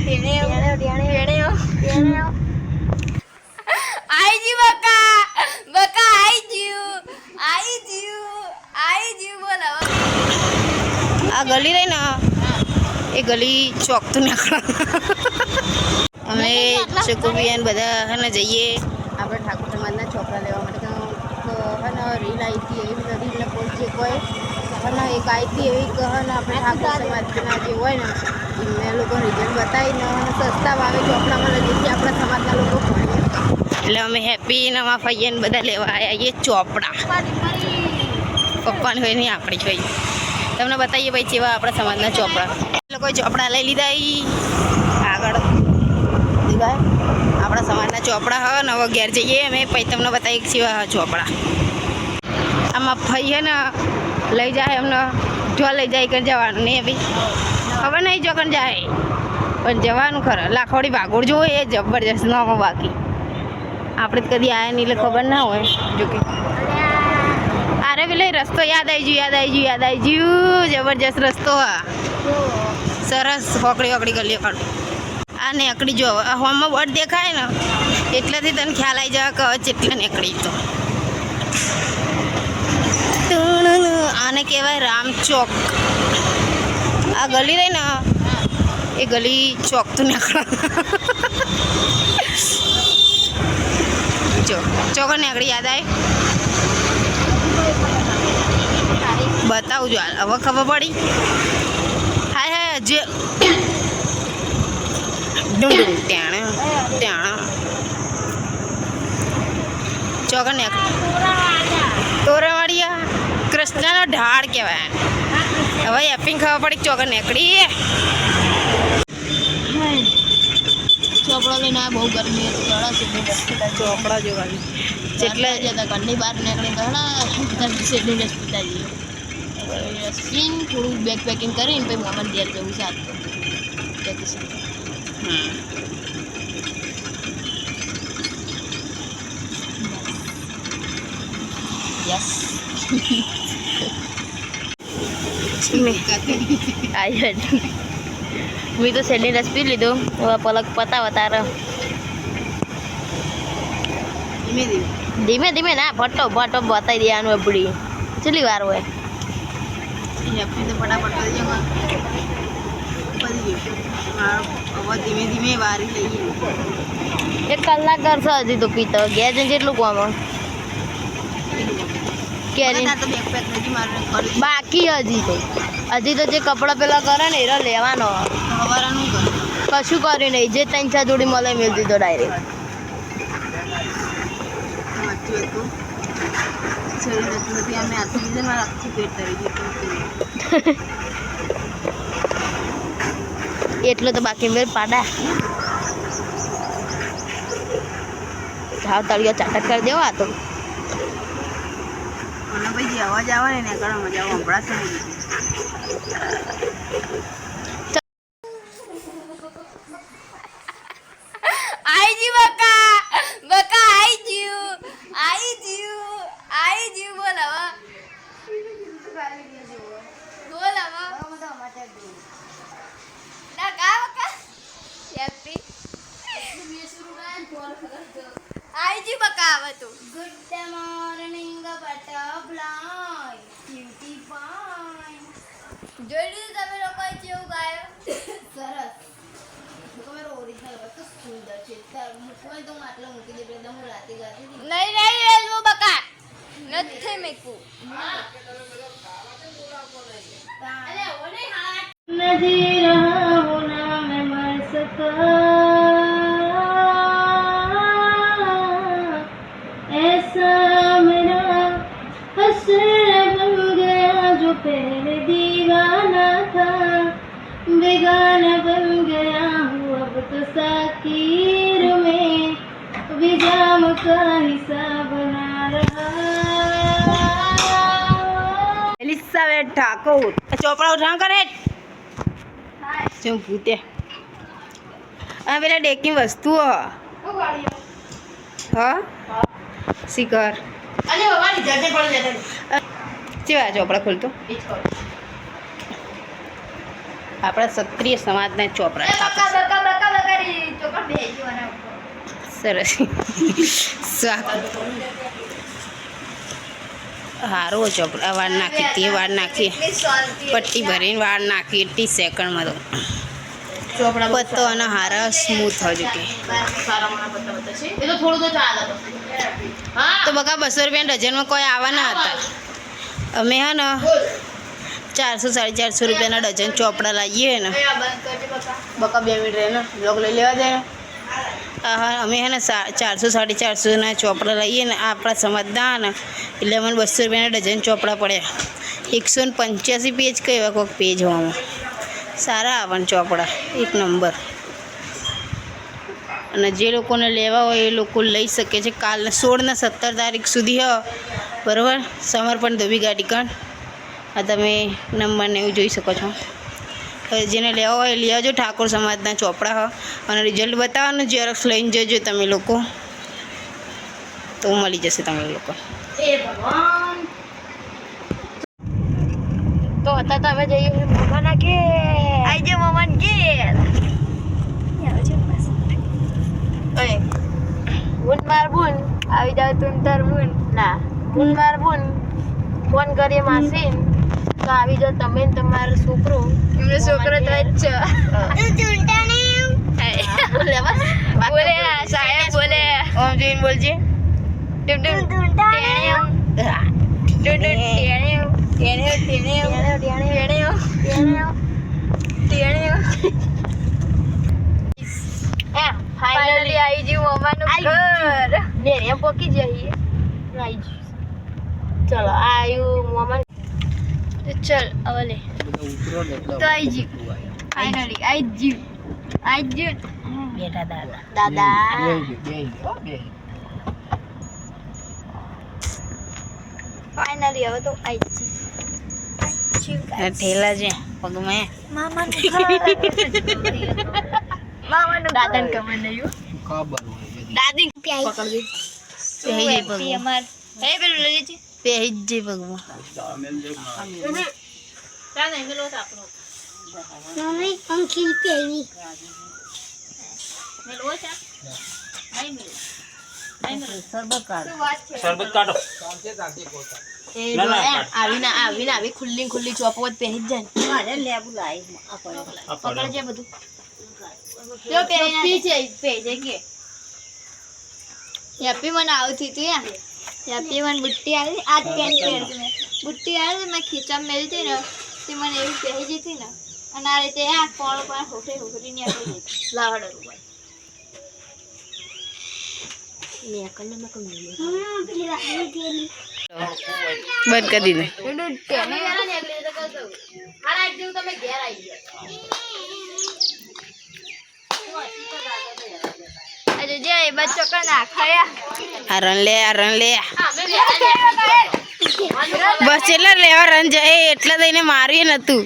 આ ગલી રહી ને એ ગલી ચોકતું નીકળે અમે ચકુબિયાન બધા હે ને જઈએ આપણે ઠાકોર સમાજના ચોપડા લેવા માટે હે ને રીલ આવી હતી એવી બધી રીલને પહોંચીએ કોઈ હે ને એક આવી હતી એવી કહે ને આપણે ઠાકોર સમાજના જે હોય ને એમને લોકો રિઝલ્ટ બતાવીને સસ્તા ભાવે ચોપડામાં જેથી આપણા સમાજના લોકો ભણીએ એટલે અમે હેપી ને અમારા ફૈયાને બધા લેવા આવ્યા એ ચોપડા પપ્પાની હોય નહીં આપણી હોય તમને બતાવીએ ભાઈ જેવા આપણા સમાજના ચોપડા લોકોએ ચોપડા લઈ લીધા આગળ લીધા આપણા સમાજના ચોપડા હવે ને હવે ઘેર જઈએ અમે પછી તમને બતાવીએ જેવા ચોપડા આમાં ભાઈ હે ને લઈ જાય એમને જો લઈ જાય કે જવાનું નહીં બી ખબર નહીં જો કણ જાય પણ જવાનું ખરા લાખોડી ભાગોળ જોવે એ જબરજસ્ત ન હોય બાકી આપણે તો કદી આવ્યા નહીં એટલે ખબર ના હોય જોકે અરે પેલે રસ્તો યાદ આવી ગયું જબરજસ્ત રસ્તો હા સરસ હોકડી ગલીઓ કાઢ આ નેકડી જો હોમમાં બોર્ડ દેખાય ને એટલેથી તને ખ્યાલ આવી જાય કે જેટલે નેકડી તો આને કહેવાય રામચોક આ ગલી રહી ને એ ગલી ચોકતું નીકળે જો ચોકર નીકળી યાદ આવે બતાવું જો હવે ખબર પડી હાય જે ત્યાં ચોકર નીકળી તોરાવાડિયા કૃષ્ણનો ઢાળ કહેવાય હવે એપિંગ ખબર પડી ચોકર નીકળી ચોપડો લઈને બહુ ગરમી હતી ચોપડા જોવાની જેટલા જતા ઘરની બહાર નીકળી સીટની રસ પીતા જઈએ સ્કીન થોડું બેગ પેકિંગ કરીને પછી મોહમ્મદ ઘેર જવું સારું યસ મેં તો શેરની રસ પી લીધું હવે પલક પતાવ તારે ધીમે ધીમે ના ફટો બતાવી દેવાનું આપણી કેટલી વાર હોય ધીમે ધીમે વારી લઈએ 1 કલાક કરશે હજી તો પીતો ઘેર જઈને જેટલું કામ બાકી હજી તો જે કપડાં પેલા કરે ને એનો લેવાનો કશું કર્યું નહીં જે 3-4 જોડી મળે મેળ દીધો ડાયરેક્ટ એટલો તો બાકી મેળ પાડા ભાવ તળિયો ચાટક કરી દેવા તો ભાઈ અવાજ આવે ને ઘણા મજા આવે હમણાં ગુડ મોર્નિંગ બટરફ્લાય ક્યુટી પાઈ જોઈ તમે લોકો કેવું ગાયો સરસ તમારો ઓરિજિનલ વાત તો સુંદર છે મૂકવાય તો માટલા મૂકી દે એટલે હું રાતે ગાતી હતી નહીં રેલવો બકા નથી મેકું અરે ઓને હાથ નજી રહા હું ના मैं मर सका ऐसा मेरा हसर बन गया जो पहले दीवाना था बेगाना बन गया हूँ अब तो साकिर में विजाम का हिस्सा बना रहा एलिजाबेथ ठाकुर ચોપડા ઉઠાણ કરે શું ભૂતે આ પેલા ડેકની વસ્તુઓ હા શિખર અને બાબાની જડે પણ જડે કેવા ચોપડા ખોલતો આપણા ક્ષત્રિય સમાજના ચોપડા સરસ શાક સારું ચોપડા વાળ નાખી તે વાળ નાખી પટ્ટી ભરીને વાળ નાખી 30 સેકન્ડમાં તો પત્તો અને હારા સ્મૂથ હજુ કે તો બકા 200 રૂપિયા ડઝનમાં કોઈ આવવાના હતા અમે હે ને 400-450 રૂપિયાના ડઝન ચોપડા લાવીએ ને બકા 2 મિનિટ રહે ને બ્લોગ લઈ લેવા દે ને હા અમે હે ને 400-450ના ચોપડા લઈએ ને આપણા સમાજના ને એટલે મને 200 રૂપિયાના ડઝન ચોપડા પડ્યા 185 પેજ કહેવા કોઈક પેજ હોવામાં સારા આવવાના ચોપડા એક નંબર અને જે લોકોને લેવા હોય એ લોકો લઈ શકે છે કાલના 16 ને 17 તારીખ સુધી હ બરાબર સમર્પણ ધોબી ગાડી કાન આ તમે નંબરને એવું જોઈ શકો છો જેને લેવા હોય લઈ આવજો ઠાકોર સમાજના ચોપડા હ અને રિઝલ્ટ બતાવવાનું ઝેરોક્સ લઈને જજો તમે લોકો તો મળી જશે તમે લોકો તો અત્યારે તમે જઈએ મમ્માના ઘેર આવી જાઓ મમ્માના ઘેર ઓય બુન માર બુન આવી જાવ તું તાર બુન ના બુન માર બુન ફોન કરીએ માસી તો આવી જાવ તમે ને તમારો છોકરો એમનો છોકરો તો જ છે બોલે સાહેબ બોલે ઓમ જોઈને બોલજે ટીમ ટીમ ટેણિયો ફાઇનલી આવી ગયું મમ્માનું ઘર ને એમ પોકી જઈએ આવી ગયું ચલો આવ્યું મમ્મા ચલ હવે લે તો આવી ગયું ફાઇનલી આવી ગયું બેટા દાદા ફાઇનલી હવે તો આવી ગયું ઠેલા છે પગમાં મામાનું દાદાને ખબર નહીં દાદી પકડજો પેહી પગ અમાર હે પેલું લઈ જજે પેહી જ પગમાં તા નહીં મેલો આપણો મમ્મી અંકિલ પેહી મેલો છે નહીં મેલો શરબત કાઢો આવી ખુલ્લી ચોપવત પહેરી જ જાય ને લેબુ લાવી પકડજે બધું જો પેરી છે પેજે કે યપી મને આવતી તું યપી મને બુટ્ટી આવી આજ પેન પહેરતી મેં બુટ્ટી આવી મેં ખીચા મેલતી ને તે મને એવી પહેરી જતી ને અને આ રીતે આ કોળ પર હોખરી ની આપી જતી લાવડો રૂપાઈ મેં કને મેં કમ પેલી રાખી દેલી બંધ કરી દે ટેને વાળા ને એટલે તો કહું હારા આજ જેવું તમે ઘેર આવી ગયા અજે જે બચ્ચો કા ના ખાયા આ રન લે બસ એટલે લેવા રન જાય એટલે દઈને મારી નતું